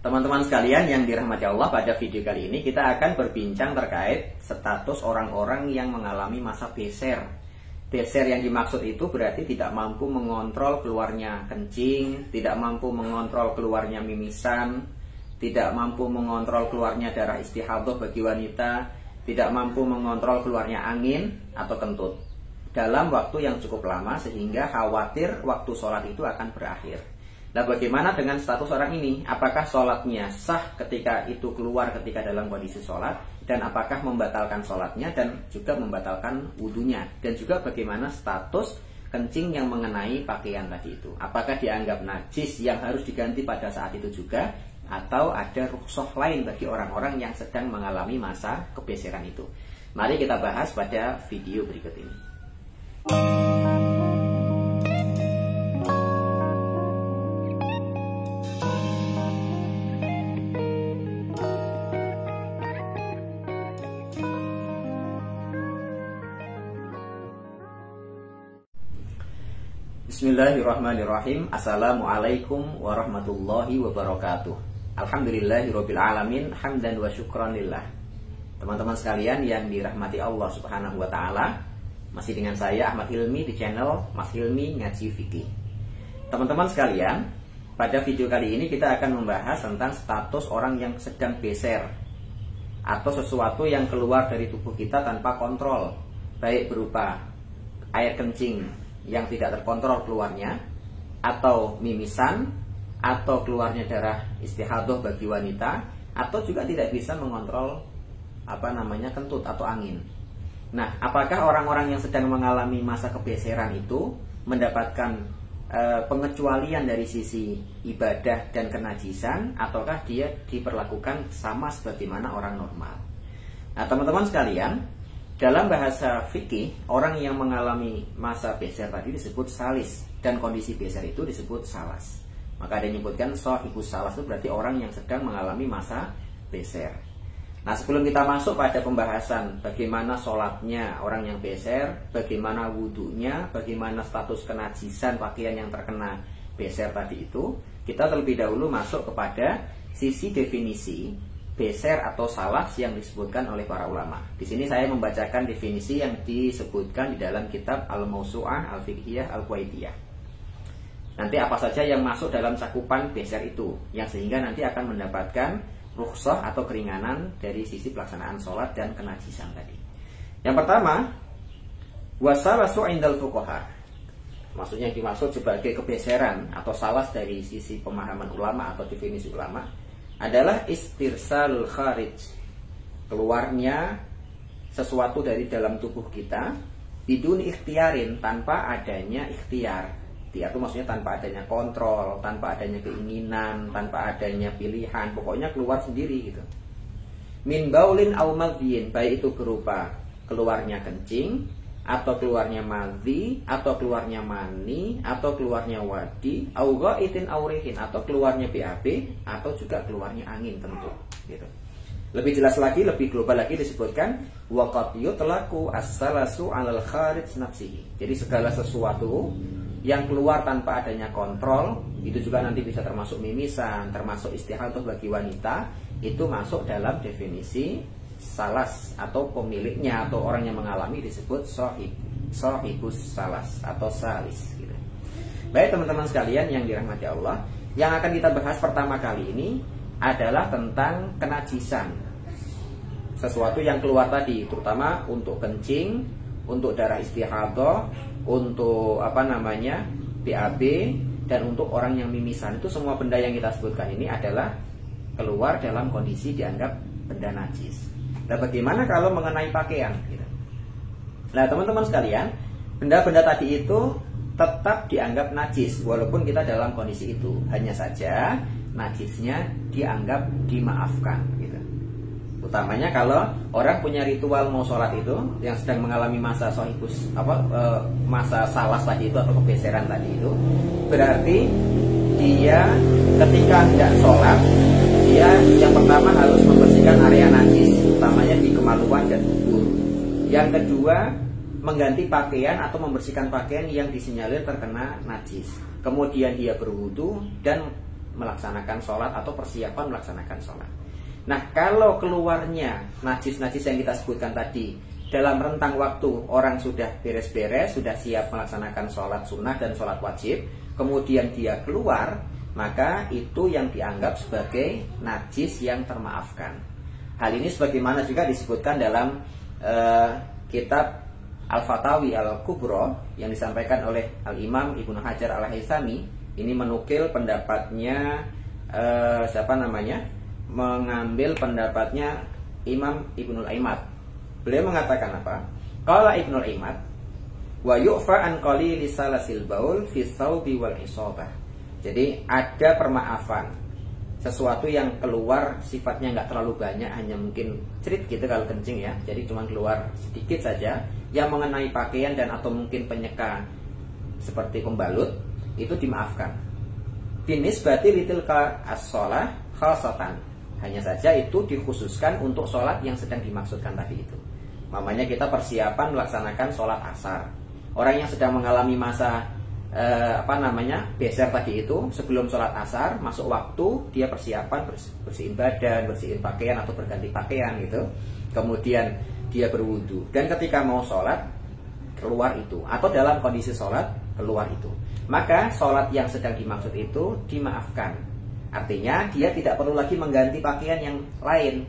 Teman-teman sekalian yang dirahmati Allah, pada video kali ini kita akan berbincang terkait status orang-orang yang mengalami masa beser. Beser yang dimaksud itu berarti tidak mampu mengontrol keluarnya kencing, tidak mampu mengontrol keluarnya mimisan, tidak mampu mengontrol keluarnya darah istihadah bagi wanita, tidak mampu mengontrol keluarnya angin atau kentut dalam waktu yang cukup lama sehingga khawatir waktu sholat itu akan berakhir. Nah, bagaimana dengan status orang ini? Apakah sholatnya sah ketika itu keluar ketika dalam kondisi sholat? Dan apakah membatalkan sholatnya dan juga membatalkan wudhunya? Dan juga bagaimana status kencing yang mengenai pakaian tadi itu? Apakah dianggap najis yang harus diganti pada saat itu juga? Atau ada rukhsah lain bagi orang-orang yang sedang mengalami masa kebeseran itu? Mari kita bahas pada video berikut ini. Bismillahirrahmanirrahim. Assalamualaikum warahmatullahi wabarakatuh. Alhamdulillahirabbil alamin, hamdan wa syukranillah. Teman-teman sekalian yang dirahmati Allah Subhanahu wa taala, masih dengan saya Ahmad Hilmi di channel Mas Hilmi Ngaji Fikih. Teman-teman sekalian, pada video kali ini kita akan membahas tentang status orang yang sedang beser atau sesuatu yang keluar dari tubuh kita tanpa kontrol, baik berupa air kencing yang tidak terkontrol keluarnya, atau mimisan, atau keluarnya darah istihadah bagi wanita, atau juga tidak bisa mengontrol kentut atau angin. Nah, apakah orang-orang yang sedang mengalami masa kebeseran itu mendapatkan pengecualian dari sisi ibadah dan kenajisan, ataukah dia diperlakukan sama sebagaimana orang normal? Nah, teman-teman sekalian, dalam bahasa fikih, orang yang mengalami masa beser tadi disebut salis, dan kondisi beser itu disebut salas. Maka ada yang menyebutkan shahibus salas, itu berarti orang yang sedang mengalami masa beser. Nah, sebelum kita masuk pada pembahasan bagaimana sholatnya orang yang beser, bagaimana wudhunya, bagaimana status kenajisan pakaian yang terkena beser tadi itu, kita terlebih dahulu masuk kepada sisi definisi beser atau salas yang disebutkan oleh para ulama. Di sini saya membacakan definisi yang disebutkan di dalam kitab Al-Mawsu'ah Al-Fiqhiyah Al-Kuwaitiyah. Nanti apa saja yang masuk dalam cakupan beser itu, yang sehingga nanti akan mendapatkan rukhsah atau keringanan dari sisi pelaksanaan sholat dan kenajisan tadi. Yang pertama, wasalasu indal fuqaha. Maksudnya yang dimaksud sebagai kebeseran atau salas dari sisi pemahaman ulama atau definisi ulama adalah istirsalul kharij, keluarnya sesuatu dari dalam tubuh kita bidun ikhtiarin, tanpa adanya ikhtiar. Itu maksudnya tanpa adanya kontrol, tanpa adanya keinginan, tanpa adanya pilihan, pokoknya keluar sendiri gitu. Min baulin aw madhiyin, baik itu berupa keluarnya kencing, atau keluarnya madhi, atau keluarnya mani, atau keluarnya wadi, au ghaitin aw rihin, atau keluarnya BAB, atau juga keluarnya angin tentu gitu. Lebih jelas lagi, lebih global lagi disebutkan waqad yutlaqu as-salasu 'alal kharij nafsihi. Jadi segala sesuatu yang keluar tanpa adanya kontrol, itu juga nanti bisa termasuk mimisan, termasuk istihadah bagi wanita, itu masuk dalam definisi salas, atau pemiliknya atau orang yang mengalami disebut shahibus salas atau salis gitu. Baik teman-teman sekalian yang dirahmati Allah, yang akan kita bahas pertama kali ini adalah tentang kenajisan. Sesuatu yang keluar tadi, terutama untuk kencing, untuk darah istihadah, untuk BAB, dan untuk orang yang mimisan. Itu semua benda yang kita sebutkan ini adalah keluar dalam kondisi dianggap benda najis. Nah, bagaimana kalau mengenai pakaian gitu? Nah, teman-teman sekalian, benda-benda tadi itu tetap dianggap najis walaupun kita dalam kondisi itu. Hanya saja najisnya dianggap dimaafkan gitu. Utamanya kalau orang punya ritual mau sholat itu, yang sedang mengalami masa masa salas tadi itu atau kebeseran tadi itu, berarti dia ketika hendak sholat, dia yang pertama harus membersihkan area najis, utamanya di kemaluan dan dubur. Yang kedua, mengganti pakaian atau membersihkan pakaian yang disinyalir terkena najis. Kemudian dia berwudu dan melaksanakan sholat atau persiapan melaksanakan sholat. Nah, kalau keluarnya najis-najis yang kita sebutkan tadi dalam rentang waktu orang sudah beres-beres, sudah siap melaksanakan sholat sunnah dan sholat wajib, kemudian dia keluar, maka itu yang dianggap sebagai najis yang termaafkan. Hal ini sebagaimana juga disebutkan dalam kitab Al-Fatawi Al-Kubra yang disampaikan oleh Al-Imam Ibnu Hajar Al-Haythami. Ini menukil pendapatnya mengambil pendapatnya Imam Ibnul Aimad. Beliau mengatakan apa? Qala Ibnul Aimad wa yu'fa an qalili salasil baul fi thawbi wal isabah. Jadi ada permaafan sesuatu yang keluar sifatnya nggak terlalu banyak, hanya mungkin cerit gitu kalau kencing ya, jadi cuma keluar sedikit saja, yang mengenai pakaian dan atau mungkin penyeka seperti pembalut, itu dimaafkan. Binisbati litilka as-shalah khasatan, hanya saja itu dikhususkan untuk sholat yang sedang dimaksudkan tadi itu. Mamanya kita persiapan melaksanakan sholat asar. Orang yang sedang mengalami masa beser tadi itu, sebelum sholat asar masuk waktu, dia persiapan bersihin badan, bersihin pakaian atau berganti pakaian gitu. Kemudian dia berwudu, dan ketika mau sholat keluar itu, atau dalam kondisi sholat keluar itu, maka sholat yang sedang dimaksud itu dimaafkan. Artinya dia tidak perlu lagi mengganti pakaian yang lain,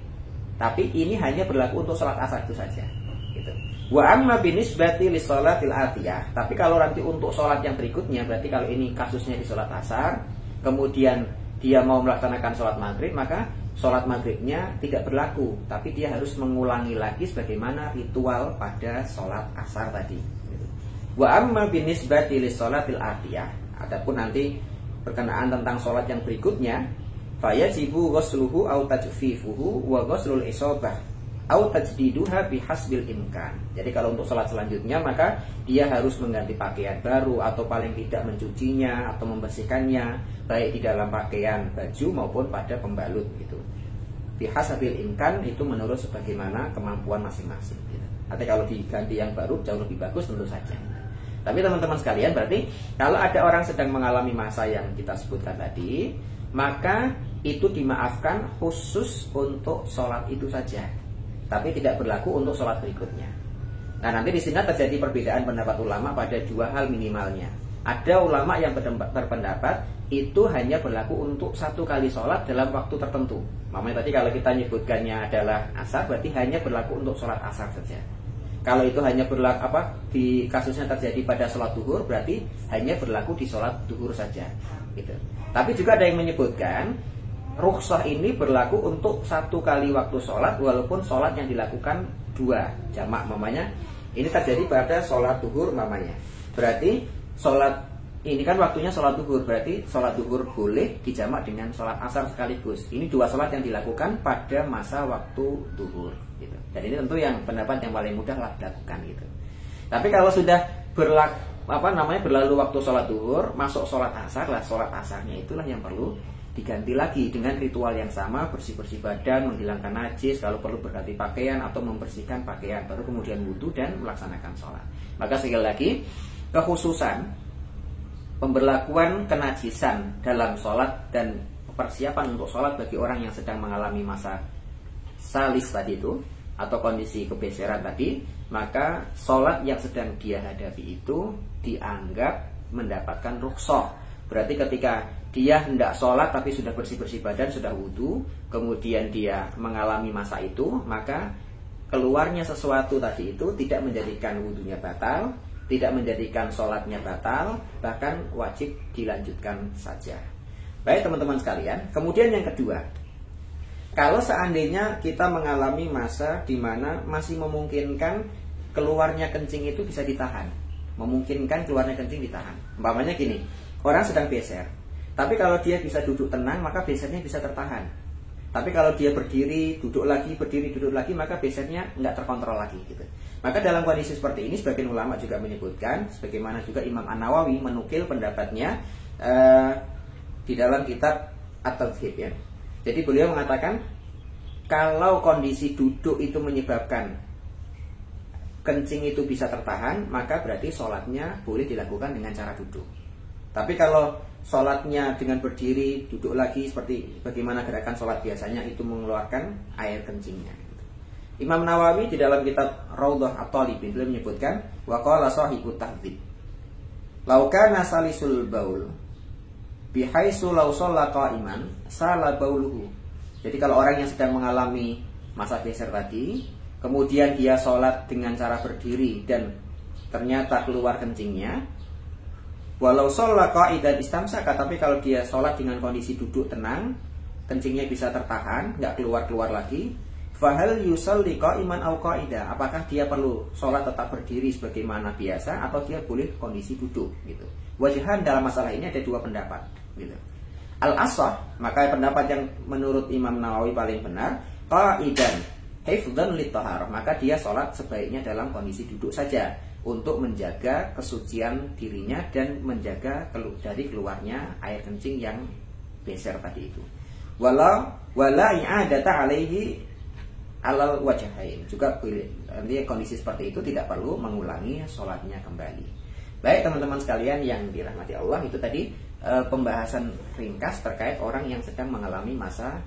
tapi ini hanya berlaku untuk sholat asar itu saja gitu. Wa amma binisbati li sholatil atiyah. Tapi kalau nanti untuk sholat yang berikutnya, berarti kalau ini kasusnya di sholat asar, kemudian dia mau melaksanakan sholat maghrib, maka sholat maghribnya tidak berlaku, tapi dia harus mengulangi lagi sebagaimana ritual pada sholat asar tadi. Wa amma binisbati li sholatil atiyah. Adapun nanti berkenaan tentang sholat yang berikutnya, fayajibu ghusluhu au tajfifuhu wa ghuslul isabah au tajdiduha bihasbil imkan. Jadi kalau untuk sholat selanjutnya, maka dia harus mengganti pakaian baru atau paling tidak mencucinya atau membersihkannya, baik di dalam pakaian baju maupun pada pembalut gitu. Bihasbil imkan itu menurut sebagaimana kemampuan masing-masing gitu. Nanti kalau diganti yang baru jauh lebih bagus tentu saja. Tapi teman-teman sekalian, berarti kalau ada orang sedang mengalami masa yang kita sebutkan tadi, maka itu dimaafkan khusus untuk sholat itu saja, tapi tidak berlaku untuk sholat berikutnya. Nah, nanti di sini terjadi perbedaan pendapat ulama pada dua hal minimalnya. Ada ulama yang berpendapat itu hanya berlaku untuk satu kali sholat dalam waktu tertentu. Makanya tadi kalau kita nyebutkannya adalah asar, berarti hanya berlaku untuk sholat asar saja. Kalau itu hanya berlaku di kasusnya terjadi pada sholat duhur, berarti hanya berlaku di sholat duhur saja gitu. Tapi juga ada yang menyebutkan rukhsah ini berlaku untuk satu kali waktu sholat, walaupun sholat yang dilakukan dua jamak. Mamanya ini terjadi pada sholat duhur mamanya. Berarti sholat ini kan waktunya sholat duhur, berarti sholat duhur boleh dijamak dengan sholat asar sekaligus. Ini dua sholat yang dilakukan pada masa waktu duhur gitu. Dan ini tentu yang pendapat yang paling mudah lah dilakukan gitu. Tapi kalau sudah berlalu waktu sholat duhur, masuk sholat asar lah, sholat asarnya itulah yang perlu diganti lagi dengan ritual yang sama, bersih-bersih badan, menghilangkan najis, kalau perlu berganti pakaian atau membersihkan pakaian, baru kemudian wudu dan melaksanakan sholat. Maka sekali lagi, kekhususan pemberlakuan kenajisan dalam sholat dan persiapan untuk sholat bagi orang yang sedang mengalami masa salis tadi itu, atau kondisi kebeseran tadi, maka sholat yang sedang dia hadapi itu dianggap mendapatkan rukhsah. Berarti ketika dia hendak sholat tapi sudah bersih-bersih badan, sudah wudu, kemudian dia mengalami masa itu, maka keluarnya sesuatu tadi itu tidak menjadikan wudunya batal, tidak menjadikan sholatnya batal, bahkan wajib dilanjutkan saja. Baik teman-teman sekalian, kemudian yang kedua, kalau seandainya kita mengalami masa di mana masih memungkinkan keluarnya kencing itu bisa ditahan, memungkinkan keluarnya kencing ditahan. Umpamanya gini, orang sedang beser, tapi kalau dia bisa duduk tenang, maka besernya bisa tertahan. Tapi kalau dia berdiri, duduk lagi, berdiri, duduk lagi, maka besernya nggak terkontrol lagi gitu. Maka dalam kondisi seperti ini, sebagian ulama juga menyebutkan, sebagaimana juga Imam An-Nawawi menukil pendapatnya di dalam kitab At-Tadhhib ya. Jadi beliau mengatakan, kalau kondisi duduk itu menyebabkan kencing itu bisa tertahan, maka berarti sholatnya boleh dilakukan dengan cara duduk. Tapi kalau sholatnya dengan berdiri, duduk lagi seperti bagaimana gerakan sholat biasanya, itu mengeluarkan air kencingnya. Imam Nawawi di dalam kitab Raudhah At-Talibin beliau menyebutkan wa qala shahibut tahdzib law kana salisul baul bihaitsu law shalla qa'iman sala bauluhu. Jadi kalau orang yang sedang mengalami masa geser tadi, kemudian dia sholat dengan cara berdiri dan ternyata keluar kencingnya, walau shalla qa'idan istamsaka, tapi kalau dia sholat dengan kondisi duduk tenang, kencingnya bisa tertahan, nggak keluar-keluar lagi, fahal yusalli qa'iman aw qa'ida, apakah dia perlu sholat tetap berdiri sebagaimana biasa atau dia boleh kondisi duduk gitu. Wajahan dalam masalah ini ada dua pendapat gitu. Al-ashah, maka pendapat yang menurut Imam Nawawi paling benar, qa'idan hifdzan lit-taharah, maka dia sholat sebaiknya dalam kondisi duduk saja untuk menjaga kesucian dirinya dan menjaga dari keluarnya air kencing yang beser tadi itu. Wala i'adata alaihi alal wajahain, juga nanti kondisi seperti itu tidak perlu mengulangi sholatnya kembali. Baik teman-teman sekalian yang dirahmati Allah, itu tadi pembahasan ringkas terkait orang yang sedang mengalami masa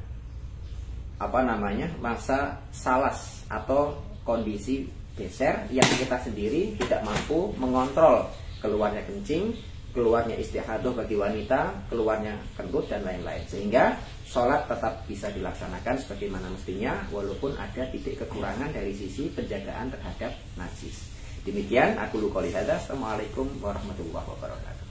masa salas atau kondisi geser yang kita sendiri tidak mampu mengontrol keluarnya kencing, keluarnya istihadah bagi wanita, keluarnya kentut dan lain-lain, sehingga sholat tetap bisa dilaksanakan sebagaimana mestinya walaupun ada titik kekurangan dari sisi penjagaan terhadap najis. Demikian aku qouli hadza. Assalamualaikum warahmatullahi wabarakatuh.